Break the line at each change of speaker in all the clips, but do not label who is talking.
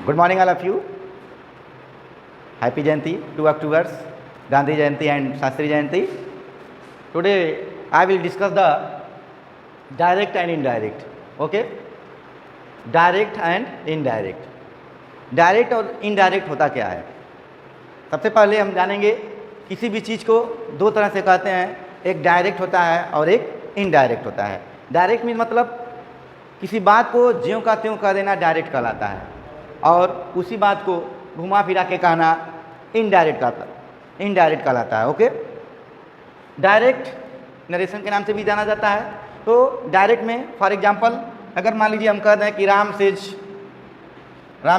Good morning, all of you. Happy Jayanti, 2 October, Gandhi Jayanti and Shastri Jayanti. Today I will discuss the direct and indirect. Okay? Direct and indirect. Direct और indirect होता क्या है? सबसे पहले हम जानेंगे किसी भी चीज़ को दो तरह से कहते हैं, एक डायरेक्ट होता है और एक इनडायरेक्ट होता है। डायरेक्ट मीन मतलब किसी बात को ज्यों का त्यों कह देना डायरेक्ट कहलाता है, और उसी बात को घुमा फिरा के कहना इनडायरेक्ट कहलाता है। ओके, डायरेक्ट नरेशन के नाम से भी जाना जाता है। तो डायरेक्ट में फॉर एग्जांपल अगर मान लीजिए हम कह दें कि Ram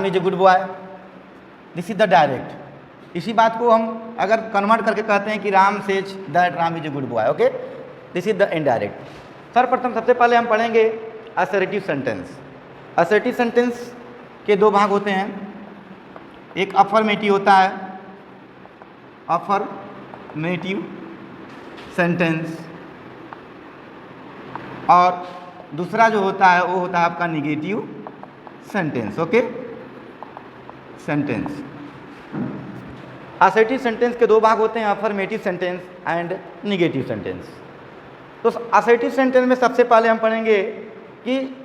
is a good boy, this is the direct. इसी बात को हम अगर कन्वर्ट करके कहते हैं कि Ram says that Ram is a good boy, okay, this is the indirect. सर्वप्रथम सबसे पहले हम पढ़ेंगे असर्टिव सेंटेंस। असर्टिव सेंटेंस के दो भाग होते हैं, एक अफर्मेटिव होता है, अफर्मेटिव सेंटेंस, और दूसरा जो होता है वो होता है आपका negative sentence. Okay, sentence. Assertive sentence के दो भाग होते हैं, affirmative sentence and negative sentence. तो असर्टिव सेंटेंस में सबसे पहले हम पढ़ेंगे कि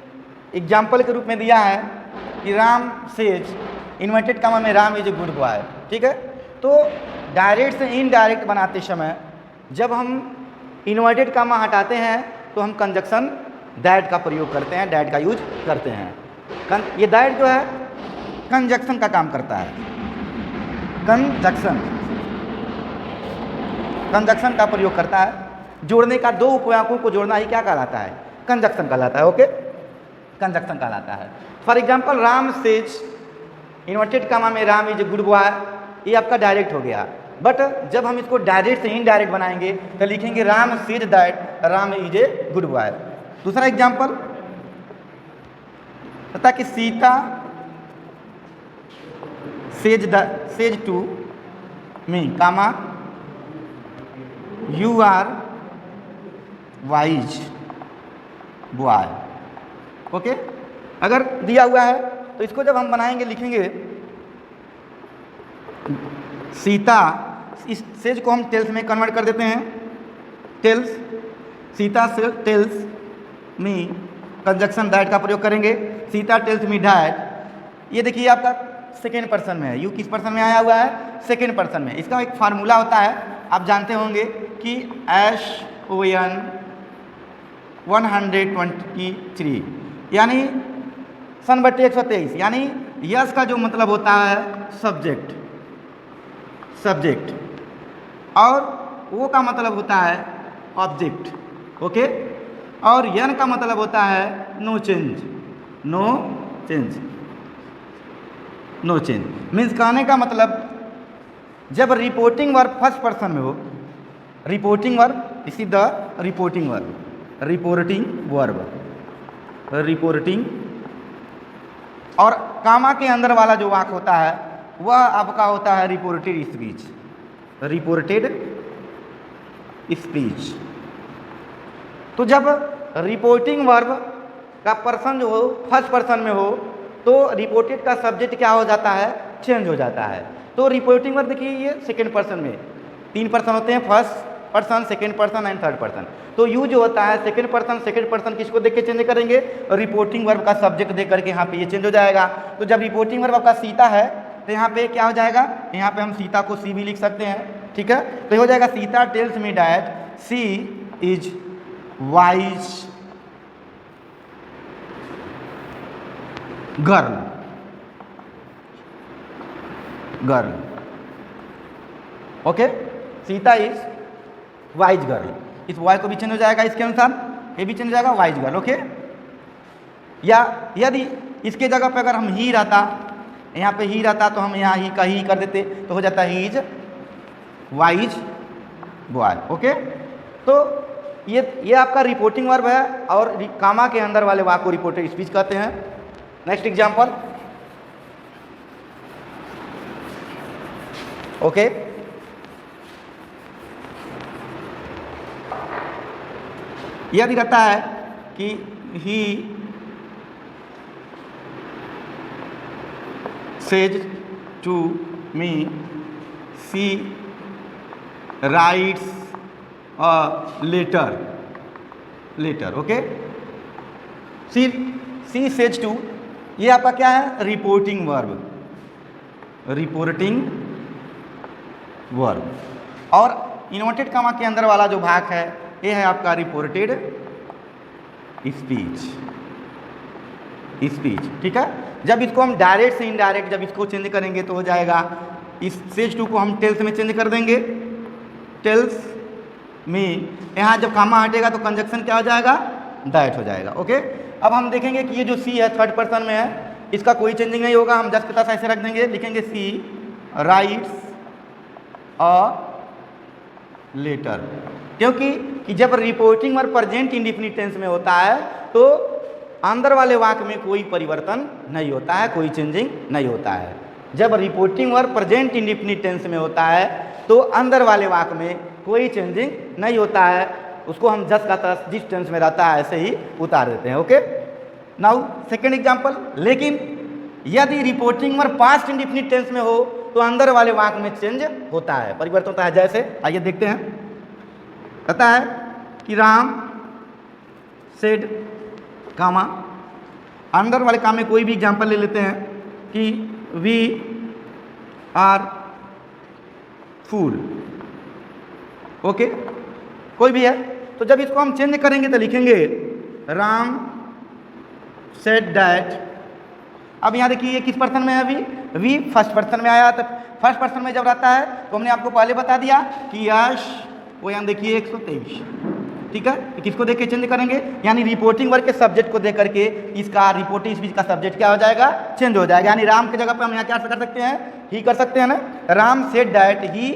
एग्जाम्पल के रूप में दिया है कि राम सेज इन्वर्टेड कामा में Ram is a good boy. ठीक है, तो डायरेक्ट से इनडायरेक्ट बनाते समय जब हम इन्वर्टेड कामा हटाते हैं तो हम कंजक्शन दैट का प्रयोग करते हैं, दैट का यूज करते हैं। ये दैट जो है कंजक्शन का काम करता है, कंजक्शन का प्रयोग करता है। जोड़ने का, दो उपवाक्यों को जोड़ना ही क्या कहलाता है? कंजक्शन कहलाता है। ओके, कंजक्शन कहलाता है। For example Ram says inverted comma में Ram is a good boy, ये आपका डायरेक्ट हो गया। बट जब हम इसको डायरेक्ट से इनडायरेक्ट बनाएंगे तो लिखेंगे Ram says that Ram is a good boy. दूसरा एग्जाम्पल पता कि Sita says to me comma you are wise boy. Okay, अगर दिया हुआ है तो इसको जब हम बनाएंगे लिखेंगे सीता, इस सेज को हम टेल्स में कन्वर्ट कर देते हैं, tells, Sita tells me, conjunction that का प्रयोग करेंगे, सीता टेल्स मी दैट। ये देखिए आपका सेकेंड पर्सन में है, यू किस पर्सन में आया हुआ है? सेकेंड पर्सन में। इसका एक फार्मूला होता है, आप जानते होंगे कि SON 123 यानी 1/123, यानी यस का जो मतलब होता है सब्जेक्ट, और वो का मतलब होता है ऑब्जेक्ट। ओके, और यन का मतलब होता है no change, no change means कहने का मतलब जब रिपोर्टिंग वर्ब फर्स्ट पर्सन में हो, रिपोर्टिंग वर्ब, इसी द रिपोर्टिंग वर्ब, और कामा के अंदर वाला जो वाक्य होता है वह आपका होता है रिपोर्टेड स्पीच। तो जब रिपोर्टिंग वर्ब का पर्सन जो हो फर्स्ट पर्सन में हो तो रिपोर्टेड का सब्जेक्ट क्या हो जाता है? चेंज हो जाता है। तो रिपोर्टिंग वर्ब देखिए ये सेकेंड पर्सन में, 3 पर्सन होते हैं, first person, second person and third person. तो यू जो होता है सेकेंड पर्सन किसको देख के चेंज करेंगे? रिपोर्टिंग वर्ब का सब्जेक्ट देख करके यहाँ पे ये चेंज हो जाएगा। तो जब रिपोर्टिंग वर्ब आपका सीता है तो यहाँ पे क्या हो जाएगा? यहाँ पे हम सीता को सी भी लिख सकते हैं। ठीक है, तो हो जाएगा Sita tells me that C is wise girl. Okay, Sita is wise girl. इस वाई को भी चेंज हो जाएगा, इसके अनुसार ये भी चेंज हो जाएगा वाइज गर्ल। ओके, या यदि इसके जगह पे अगर हम ही रहता, यहाँ पे ही रहता तो हम यहाँ ही का ही कर देते, तो हो जाता he is wise boy. Okay, तो ये आपका रिपोर्टिंग वर्ब है, और कामा के अंदर वाले वाक्य को रिपोर्टेड स्पीच कहते हैं। नेक्स्ट एग्जाम्पल, ओके, यदि रहता है कि ही says to me she writes a letter. Okay, she says to, ये आपका क्या है, रिपोर्टिंग वर्ब, और इन्वर्टेड कॉमा के अंदर वाला जो भाग है ये है आपका रिपोर्टेड स्पीच, ठीक है। जब इसको हम डायरेक्ट से इनडायरेक्ट जब इसको चेंज करेंगे तो हो जाएगा, इस सेज टू को हम टेल्स में चेंज कर देंगे, टेल्स में, यहाँ जब कामा हटेगा तो कंजक्शन क्या हो जाएगा, दैट हो जाएगा। ओके, अब हम देखेंगे कि ये जो सी है थर्ड पर्सन में है, इसका कोई चेंजिंग नहीं होगा, हम जस्ट के साथ ऐसे रख देंगे, लिखेंगे सी राइट्स अ लेटर, क्योंकि कि जब reporting verb present indefinite tense में होता है तो अंदर वाले वाक्य में कोई परिवर्तन नहीं होता है, कोई चेंजिंग नहीं होता है। जब reporting verb present indefinite tense में होता है तो अंदर वाले वाक्य में कोई चेंजिंग नहीं होता है, उसको हम जस्ट का तस जिस टेंस में रहता है ऐसे ही उतार देते हैं। ओके, नाउ सेकेंड एग्जाम्पल, लेकिन यदि reporting verb past indefinite tense में हो तो अंदर वाले वाक्य में चेंज होता है, परिवर्तन होता है। जैसे आइए देखते हैं, कहता है कि राम सेड कामा, अंदर वाले काम में कोई भी एग्जाम्पल ले लेते हैं कि वी आर फूल, ओके, कोई भी है, तो जब इसको हम चेंज करेंगे तो लिखेंगे राम सेड दैट। अब यहाँ देखिए ये किस पर्सन में है, वी फर्स्ट पर्सन में आया, तो फर्स्ट पर्सन में जब रहता है तो हमने आपको पहले बता दिया कि यश, वो यहाँ देखिए 123, ठीक है, किसको देख के चेंज करेंगे, यानी रिपोर्टिंग वर्ब के सब्जेक्ट को देख करके इसका रिपोर्टिंग स्पीच का सब्जेक्ट क्या हो जाएगा, चेंज हो जाएगा। यानी राम की जगह पे हम यहाँ क्या कर सकते हैं, ही कर सकते हैं ना, राम सेड दैट ही,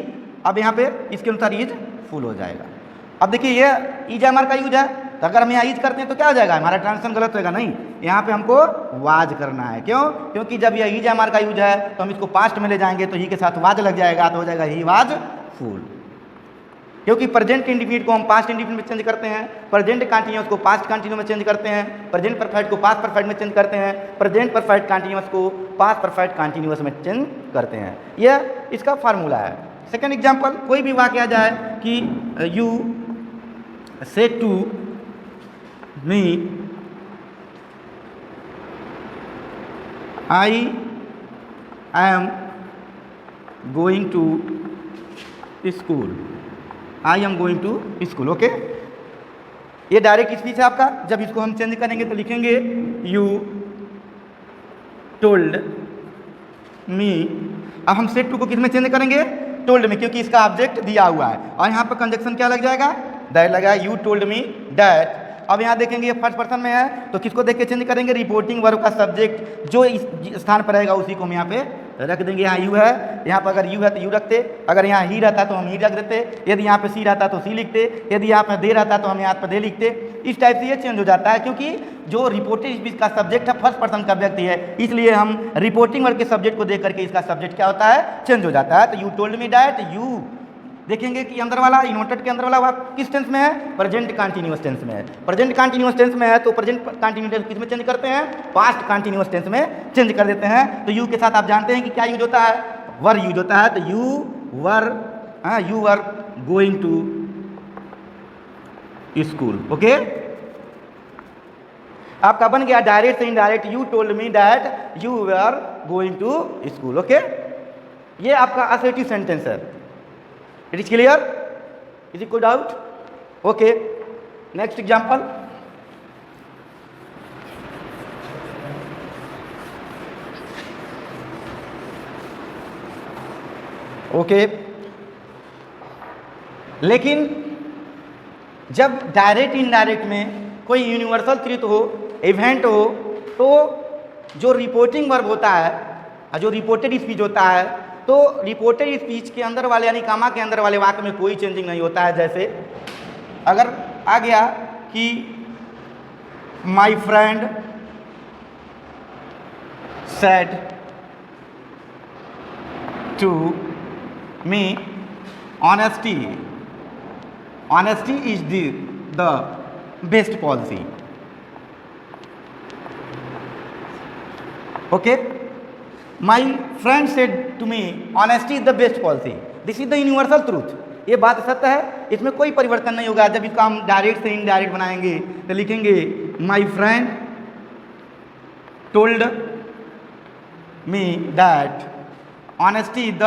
अब यहाँ पे इसके अनुसार इज फुल हो जाएगा। अब देखिए ये इज हमारा का यूज है, तो अगर हम यहाँ इज करते हैं तो क्या हो जाएगा, हमारा ट्रांसलेशन गलत होगा, नहीं, यहाँ पे हमको वाज करना है। क्यों, क्योंकि जब यह इज हमारा का यूज है तो हम इसको पास्ट में ले जाएंगे तो ही के साथ वाज लग जाएगा, तो हो जाएगा ही वाज फुल। क्योंकि प्रेजेंट इंडिफिनिट को हम पास्ट इंडिफिनिट में चेंज करते हैं, प्रेजेंट कंटीन्यूअस को पास्ट कंटीन्यूअस में चेंज करते हैं, प्रेजेंट परफेक्ट को पास्ट परफेक्ट में चेंज करते हैं, प्रेजेंट परफेक्ट कंटीन्यूअस को पास्ट परफेक्ट कंटीन्यूअस में चेंज करते हैं। यह इसका फार्मूला है। सेकेंड एग्जाम्पल, कोई भी वाक्य आ जाए कि you say to me I am going to school, I am going to school, okay, ये डायरेक्ट स्पीच है आपका। जब इसको हम चेंज करेंगे तो लिखेंगे यू टोल्ड मी, अब हम सेट टू को किस में चेंज करेंगे, टोल्ड में, क्योंकि इसका ऑब्जेक्ट दिया हुआ है, और यहाँ पर कंजक्शन क्या लग जाएगा, दैट लगा, यू टोल्ड मी दैट। अब यहाँ देखेंगे ये फर्स्ट पर्सन में है तो किसको देख के चेंज करेंगे, रिपोर्टिंग वर्ब का सब्जेक्ट जो इस स्थान पर रहेगा उसी को हम यहाँ पे रख देंगे। यहाँ यू है, यहाँ पर अगर यू है तो यू रखते, अगर यहाँ ही रहता तो हम ही रख देते, यदि यहाँ पे सी रहता तो सी लिखते, यदि यहाँ पे दे रहता तो हम यहाँ पर दे लिखते। इस टाइप से ये चेंज हो जाता है, क्योंकि जो रिपोर्टेड स्पीच का सब्जेक्ट है फर्स्ट पर्सन का व्यक्ति है, इसलिए हम रिपोर्टिंग वर्ब के सब्जेक्ट को देख करके इसका सब्जेक्ट क्या होता है, चेंज हो जाता है। तो you told me that, you देखेंगे कि अंदर वाला इन्वर्टेड के अंदर वाला वाक्य किस टेंस में है, प्रेजेंट कंटीन्यूअस टेंस में है। प्रेजेंट कंटीन्यूअस टेंस में है तो प्रेजेंट कंटीन्यूअस टेंस किस में चेंज करते हैं, पास्ट कंटीन्यूअस टेंस में चेंज कर देते हैं। तो यू के साथ आप जानते हैं कि क्या यूज होता है, वर यूज होता है। तो you were going to school, okay, आपका बन गया डायरेक्ट से indirect, you told me that you were going to school, okay. ये आपका असर्टिव सेंटेंस है। It is clear? Is it good doubt? Okay. Next example. Okay. लेकिन जब direct indirect में कोई यूनिवर्सल ट्रुथ हो, इवेंट हो, तो जो रिपोर्टिंग वर्ब होता है, जो रिपोर्टेड स्पीच होता है, तो रिपोर्टेड स्पीच के अंदर वाले यानी कामा के अंदर वाले वाक्य में कोई चेंजिंग नहीं होता है। जैसे अगर आ गया कि my friend said to me honesty is the best policy, okay. My friend said to me honesty is the best policy, this is the universal truth. ये बात सत्य है, इसमें कोई परिवर्तन नहीं होगा। जब इसको हम डायरेक्ट से इनडायरेक्ट बनाएंगे तो लिखेंगे my friend told me that honesty is the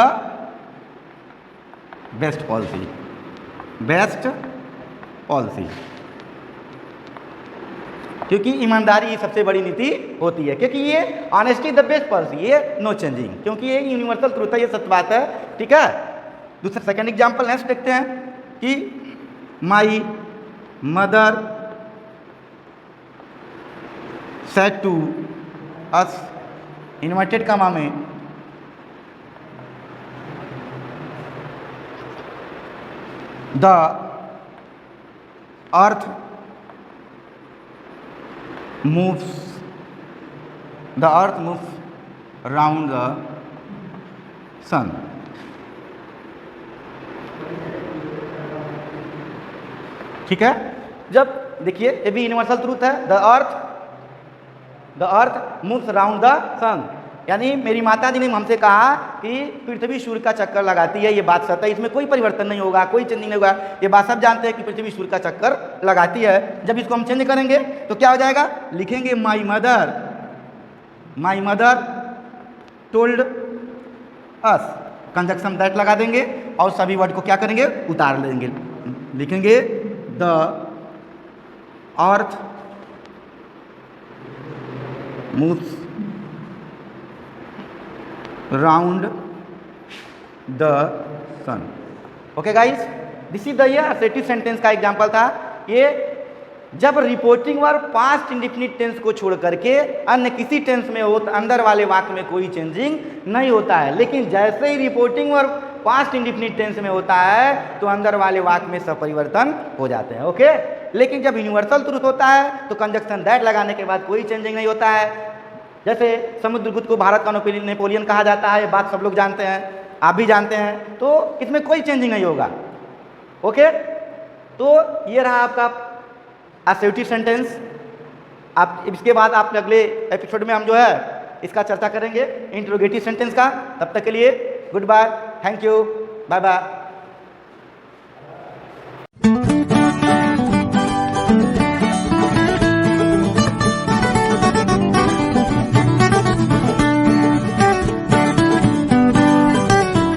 best policy, best policy, क्योंकि ईमानदारी सबसे बड़ी नीति होती है, क्योंकि ये ऑनेस्टी द बेस्ट पॉलिसी, ये नो चेंजिंग, क्योंकि ये यूनिवर्सल ट्रूथ है, ये सत्य बात है। ठीक है, दूसरा सेकंड एग्जांपल नेक्स्ट देखते हैं कि my mother said to us inverted comma में the earth moves round the sun। ठीक है, जब देखिए ये भी यूनिवर्सल ट्रूथ है, the earth moves round the sun, यानी मेरी माता जी ने हमसे कहा कि पृथ्वी सूर्य का चक्कर लगाती है, ये बात सत्य है, इसमें कोई परिवर्तन नहीं होगा, कोई चेंजिंग नहीं होगा, ये बात सब जानते हैं कि पृथ्वी सूर्य का चक्कर लगाती है। जब इसको हम चेंज करेंगे तो क्या हो जाएगा, लिखेंगे my mother told us, conjunction that लगा देंगे और सभी वर्ड को क्या करेंगे, उतार लेंगे, लिखेंगे the earth moves round the sun. Okay guys, this is the ये असर्टिव सेंटेंस का एग्जांपल था। ये जब reporting verb past indefinite tense को छोड़ करके अन्य किसी टेंस में हो तो अंदर वाले वाक्य में कोई चेंजिंग नहीं होता है, लेकिन जैसे ही reporting verb past indefinite tense में होता है तो अंदर वाले वाक्य में परिवर्तन हो जाते हैं। ओके, लेकिन जब यूनिवर्सल ट्रूथ होता है तो कंजक्शन दैट लगाने के बाद कोई चेंजिंग नहीं होता है। जैसे समुद्रगुप्त को भारत का नेपोलियन कहा जाता है, ये बात सब लोग जानते हैं, आप भी जानते हैं, तो इसमें कोई चेंजिंग नहीं होगा। ओके, तो ये रहा आपका असर्टिव सेंटेंस। आप इसके बाद आप अगले एपिसोड में हम जो है इसका चर्चा करेंगे इंटरोगेटिव सेंटेंस का। तब तक के लिए goodbye, thank you, bye bye.